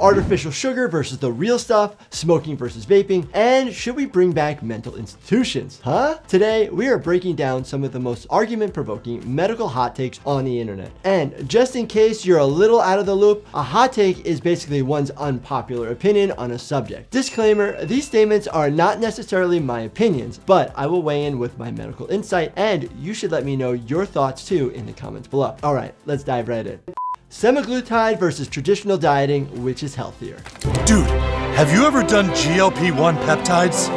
artificial sugar versus the real stuff, smoking versus vaping, and should we bring back mental institutions? Huh? Today, we are breaking down some of the most argument-provoking medical hot takes on the internet. And just in case you're a little out of the loop, a hot take is basically one's unpopular opinion on a subject. Disclaimer, these statements are not necessarily my opinions, but I will weigh in with my medical insight, and you should let me know your thoughts too in the comments below. All right, let's dive right in. Semaglutide versus traditional dieting, which is healthier? Dude, have you ever done GLP-1 peptides?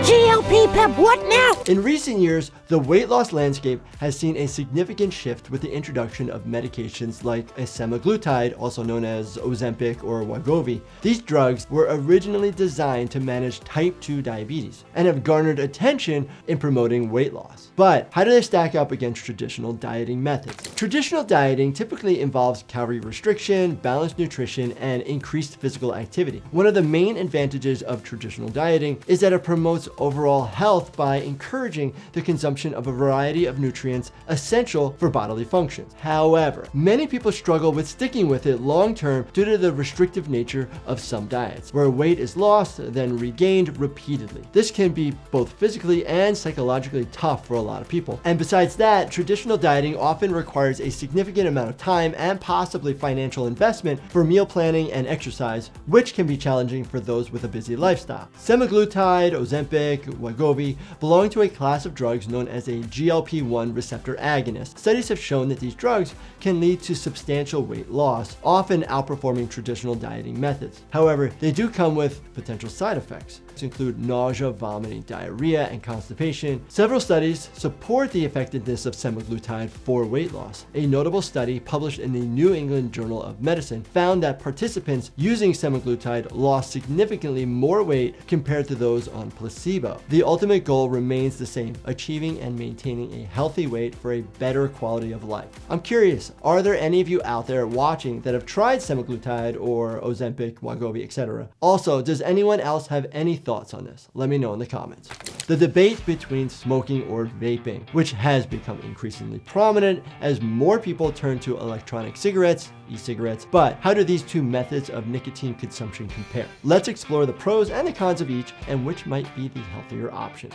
GLP pep what now? In recent years, the weight loss landscape has seen a significant shift with the introduction of medications like a semaglutide, also known as Ozempic or Wegovy. These drugs were originally designed to manage type 2 diabetes and have garnered attention in promoting weight loss. But how do they stack up against traditional dieting methods? Traditional dieting typically involves calorie restriction, balanced nutrition, and increased physical activity. One of the main advantages of traditional dieting is that it promotes overall health by encouraging the consumption of a variety of nutrients essential for bodily functions. However, many people struggle with sticking with it long term due to the restrictive nature of some diets, where weight is lost, then regained repeatedly. This can be both physically and psychologically tough for a lot of people. And besides that, traditional dieting often requires a significant amount of time and possibly financial investment for meal planning and exercise, which can be challenging for those with a busy lifestyle. Semaglutide, Ozempic, Wegovy belong to a class of drugs known as a GLP-1 receptor agonist. Studies have shown that these drugs can lead to substantial weight loss, often outperforming traditional dieting methods. However, they do come with potential side effects. These include nausea, vomiting, diarrhea, and constipation. Several studies support the effectiveness of semaglutide for weight loss. A notable study published in the New England Journal of Medicine found that participants using semaglutide lost significantly more weight compared to those on placebo. The ultimate goal remains the same: achieving and maintaining a healthy weight for a better quality of life. I'm curious, are there any of you out there watching that have tried semaglutide or Ozempic, Wegovy, etc.? Also, does anyone else have any thoughts on this? Let me know in the comments. The debate between smoking or vaping, which has become increasingly prominent as more people turn to electronic cigarettes, e-cigarettes. But how do these two methods of nicotine consumption compare? Let's explore the pros and the cons of each and which might be the healthier option.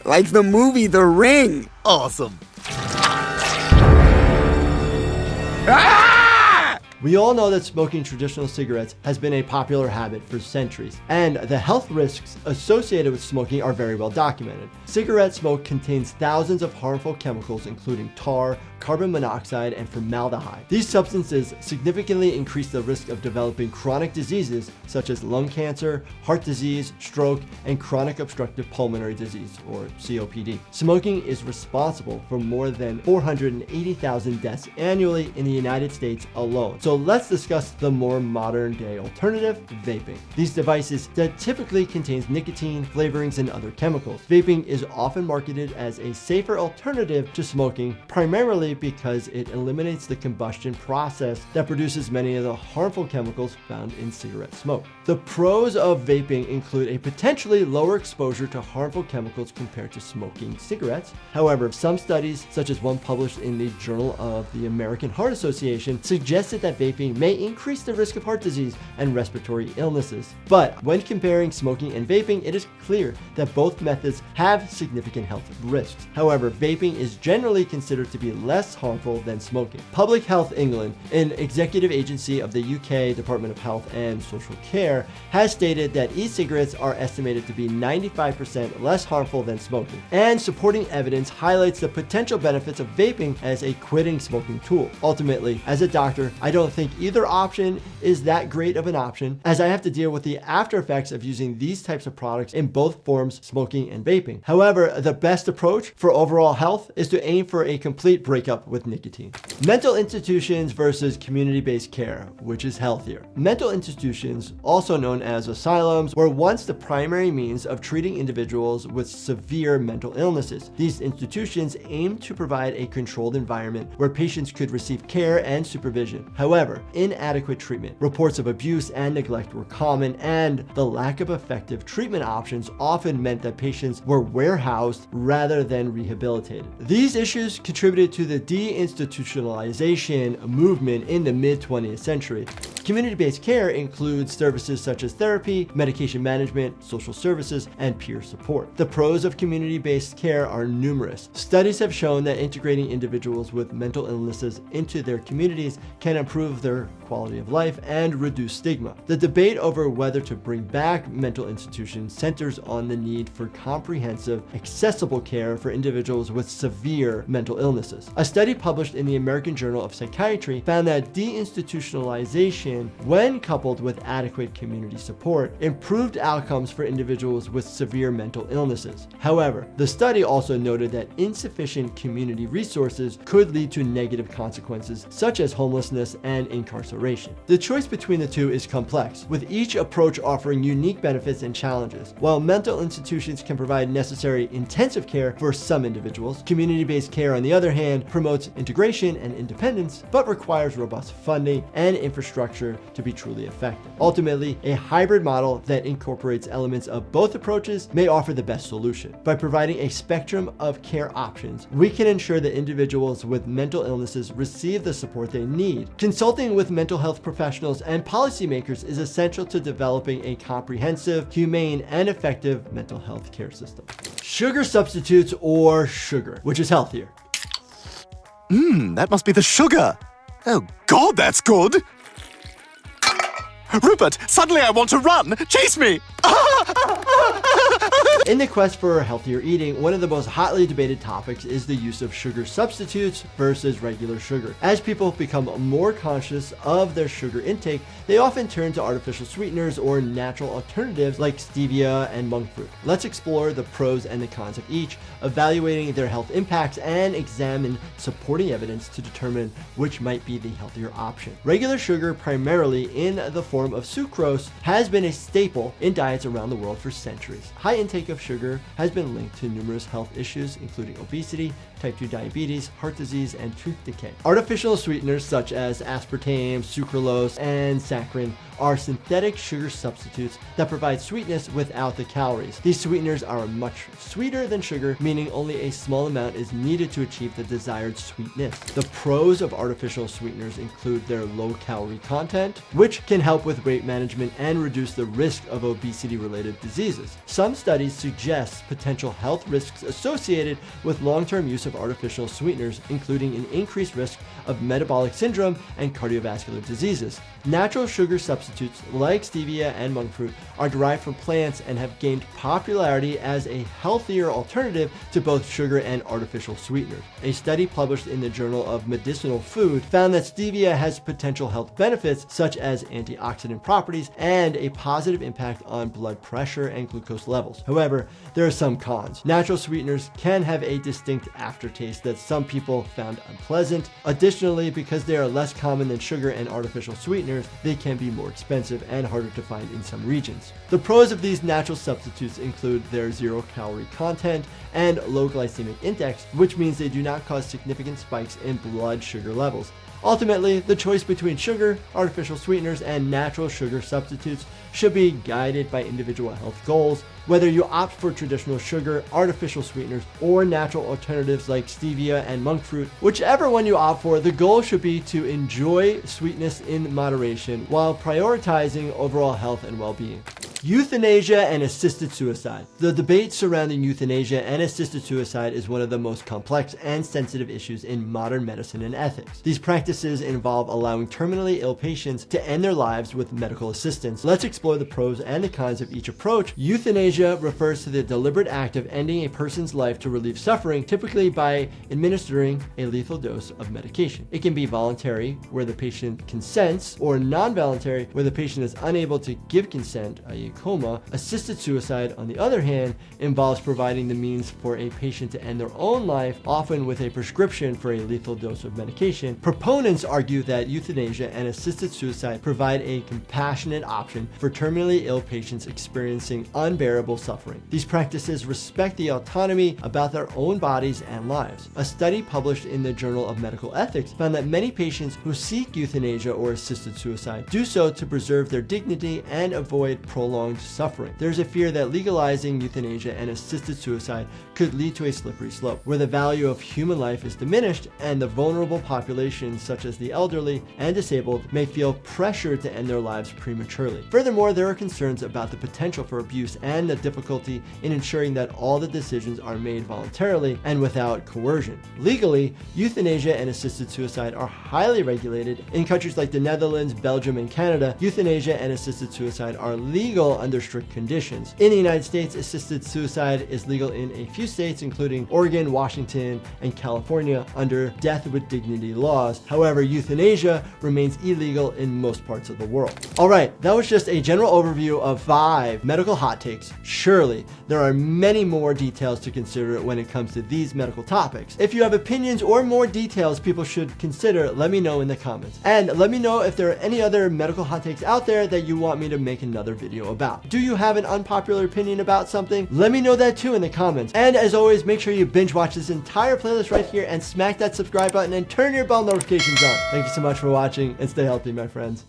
Like the movie The Ring. Awesome. We all know that smoking traditional cigarettes has been a popular habit for centuries, and the health risks associated with smoking are very well documented. Cigarette smoke contains thousands of harmful chemicals, including tar, carbon monoxide, and formaldehyde. These substances significantly increase the risk of developing chronic diseases such as lung cancer, heart disease, stroke, and chronic obstructive pulmonary disease, or COPD. Smoking is responsible for more than 480,000 deaths annually in the United States alone. So let's discuss the more modern day alternative, vaping. These devices that typically contains nicotine, flavorings, and other chemicals. Vaping is often marketed as a safer alternative to smoking, primarily because it eliminates the combustion process that produces many of the harmful chemicals found in cigarette smoke. The pros of vaping include a potentially lower exposure to harmful chemicals compared to smoking cigarettes. However, some studies, such as one published in the Journal of the American Heart Association, suggested that vaping may increase the risk of heart disease and respiratory illnesses. But when comparing smoking and vaping, it is clear that both methods have significant health risks. However, vaping is generally considered to be less harmful than smoking. Public Health England, an executive agency of the UK Department of Health and Social Care, has stated that e-cigarettes are estimated to be 95% less harmful than smoking, and supporting evidence highlights the potential benefits of vaping as a quitting smoking tool. Ultimately, as a doctor, I don't think either option is that great of an option, as I have to deal with the after effects of using these types of products in both forms, smoking and vaping. However, the best approach for overall health is to aim for a complete breakup with nicotine. Mental institutions versus community-based care, which is healthier. Mental institutions, also known as asylums, were once the primary means of treating individuals with severe mental illnesses. These institutions aimed to provide a controlled environment where patients could receive care and supervision. However, However, inadequate treatment, reports of abuse and neglect were common, and the lack of effective treatment options often meant that patients were warehoused rather than rehabilitated. These issues contributed to the deinstitutionalization movement in the mid-20th century. Community-based care includes services such as therapy, medication management, social services, and peer support. The pros of community-based care are numerous. Studies have shown that integrating individuals with mental illnesses into their communities can improve their quality of life and reduce stigma. The debate over whether to bring back mental institutions centers on the need for comprehensive, accessible care for individuals with severe mental illnesses. A study published in the American Journal of Psychiatry found that deinstitutionalization, when coupled with adequate community support, improved outcomes for individuals with severe mental illnesses. However, the study also noted that insufficient community resources could lead to negative consequences such as homelessness and incarceration. The choice between the two is complex, with each approach offering unique benefits and challenges. While mental institutions can provide necessary intensive care for some individuals, community-based care, on the other hand, promotes integration and independence, but requires robust funding and infrastructure to be truly effective. Ultimately, a hybrid model that incorporates elements of both approaches may offer the best solution. By providing a spectrum of care options, we can ensure that individuals with mental illnesses receive the support they need. Consulting with mental health professionals and policymakers is essential to developing a comprehensive, humane, and effective mental health care system. Sugar substitutes, or sugar, which is healthier? That must be the sugar. Oh God, that's good. Rupert, suddenly I want to run. Chase me. In the quest for healthier eating, one of the most hotly debated topics is the use of sugar substitutes versus regular sugar. As people become more conscious of their sugar intake, they often turn to artificial sweeteners or natural alternatives like stevia and monk fruit. Let's explore the pros and the cons of each, evaluating their health impacts, and examine supporting evidence to determine which might be the healthier option. Regular sugar, primarily in the form of sucrose, has been a staple in diets around the world for centuries. High intake of sugar has been linked to numerous health issues, including obesity, type 2 diabetes, heart disease, and tooth decay. Artificial sweeteners such as aspartame, sucralose, and saccharin are synthetic sugar substitutes that provide sweetness without the calories. These sweeteners are much sweeter than sugar, meaning only a small amount is needed to achieve the desired sweetness. The pros of artificial sweeteners include their low calorie content, which can help with weight management and reduce the risk of obesity-related diseases. Some studies suggest potential health risks associated with long-term use of artificial sweeteners, including an increased risk of metabolic syndrome and cardiovascular diseases. Natural sugar substitutes like stevia and monk fruit are derived from plants and have gained popularity as a healthier alternative to both sugar and artificial sweeteners. A study published in the Journal of Medicinal Food found that stevia has potential health benefits such as antioxidant properties and a positive impact on blood pressure and glucose levels. However, there are some cons. Natural sweeteners can have a distinct aftertaste that some people found unpleasant. Additionally, because they are less common than sugar and artificial sweeteners, they can be more expensive and harder to find in some regions. The pros of these natural substitutes include their zero-calorie content and low glycemic index, which means they do not cause significant spikes in blood sugar levels. Ultimately, the choice between sugar, artificial sweeteners, and natural sugar substitutes should be guided by individual health goals. Whether you opt for traditional sugar, artificial sweeteners, or natural alternatives like stevia and monk fruit, whichever one you opt for, the goal should be to enjoy sweetness in moderation while prioritizing overall health and well-being. Euthanasia and assisted suicide. The debate surrounding euthanasia and assisted suicide is one of the most complex and sensitive issues in modern medicine and ethics. These practices involve allowing terminally ill patients to end their lives with medical assistance. Let's explore the pros and the cons of each approach. Euthanasia refers to the deliberate act of ending a person's life to relieve suffering, typically by administering a lethal dose of medication. It can be voluntary, where the patient consents, or non-voluntary, where the patient is unable to give consent, i.e. coma. Assisted suicide, on the other hand, involves providing the means for a patient to end their own life, often with a prescription for a lethal dose of medication. Proponents argue that euthanasia and assisted suicide provide a compassionate option for terminally ill patients experiencing unbearable suffering. These practices respect the autonomy about their own bodies and lives. A study published in the Journal of Medical Ethics found that many patients who seek euthanasia or assisted suicide do so to preserve their dignity and avoid prolonged suffering. There's a fear that legalizing euthanasia and assisted suicide could lead to a slippery slope, where the value of human life is diminished and the vulnerable populations such as the elderly and disabled may feel pressured to end their lives prematurely. Furthermore, there are concerns about the potential for abuse and the difficulty in ensuring that all the decisions are made voluntarily and without coercion. Legally, euthanasia and assisted suicide are highly regulated. In countries like the Netherlands, Belgium, and Canada, euthanasia and assisted suicide are legal under strict conditions. In the United States, assisted suicide is legal in a few states, including Oregon, Washington, and California, under death with dignity laws. However, euthanasia remains illegal in most parts of the world. All right, that was just a general overview of 5 medical hot takes. Surely, there are many more details to consider when it comes to these medical topics. If you have opinions or more details people should consider, let me know in the comments. And let me know if there are any other medical hot takes out there that you want me to make another video about. Do you have an unpopular opinion about something? Let me know that too in the comments. And as always, make sure you binge watch this entire playlist right here and smack that subscribe button and turn your bell notifications on. Thank you so much for watching and stay healthy, my friends.